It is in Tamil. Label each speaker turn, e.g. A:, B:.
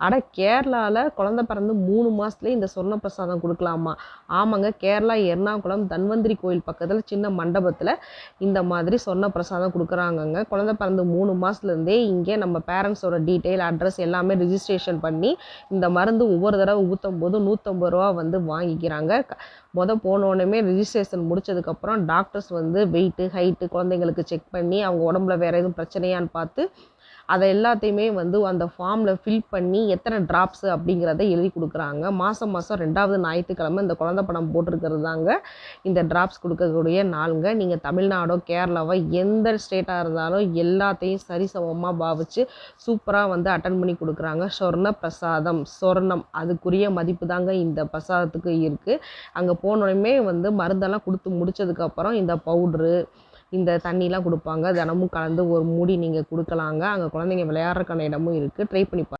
A: அட கேரளாவில் குழந்த பிறந்து 3 மாதத்துலேயே இந்த சொர்ண பிரசாதம் கொடுக்கலாமா? ஆமாங்க, கேரளா எர்ணாகுளம் தன்வந்திரி கோயில் பக்கத்தில் சின்ன மண்டபத்தில் இந்த மாதிரி சொர்ண பிரசாதம் கொடுக்குறாங்கங்க. குழந்த பிறந்து 3 மாதத்துலேருந்தே இங்கே நம்ம பேரண்ட்ஸோட டீட்டெயில் அட்ரஸ் எல்லாமே ரிஜிஸ்ட்ரேஷன் பண்ணி இந்த மருந்து ஒவ்வொரு தடவை ஊற்றும் போது 150 ரூபா வந்து வாங்கிக்கிறாங்க. போனோடனே ரிஜிஸ்ட்ரேஷன் முடிச்சதுக்கப்புறம் டாக்டர்ஸ் வந்து வெயிட்டு ஹைட்டு குழந்தைங்களுக்கு செக் பண்ணி அவங்க உடம்புல வேறு எதுவும் பிரச்சனையான்னு பார்த்து அதை எல்லாத்தையுமே வந்து அந்த ஃபார்மில் ஃபில் பண்ணி எத்தனை ட்ராப்ஸு அப்படிங்கிறத எழுதி கொடுக்குறாங்க. மாதம் 2வது ஞாயிற்றுக்கிழமை இந்த குழந்த படம் போட்டிருக்கிறது தாங்க இந்த ட்ராப்ஸ் கொடுக்கக்கூடிய நாளுங்க. நீங்கள் தமிழ்நாடோ கேரளாவோ எந்த ஸ்டேட்டாக இருந்தாலும் எல்லாத்தையும் சரிசமமாக பாவிச்சு சூப்பராக வந்து அட்டன் பண்ணி கொடுக்குறாங்க. சொர்ண பிரசாதம், சொர்ணம் அதுக்குரிய மதிப்பு தாங்க இந்த பிரசாதத்துக்கு இருக்குது. அங்கே போனோடனே வந்து மருந்தெல்லாம் கொடுத்து முடிச்சதுக்கப்புறம் இந்த பவுட்ரு இந்த தண்ணிலாம் கொடுப்பாங்க. தினமும் கலந்து ஒரு மூடி நீங்கள் கொடுக்கலாங்க. அங்கே குழந்தைங்க விளையாடுறதுக்கான இடமும் இருக்குது. ட்ரை பண்ணி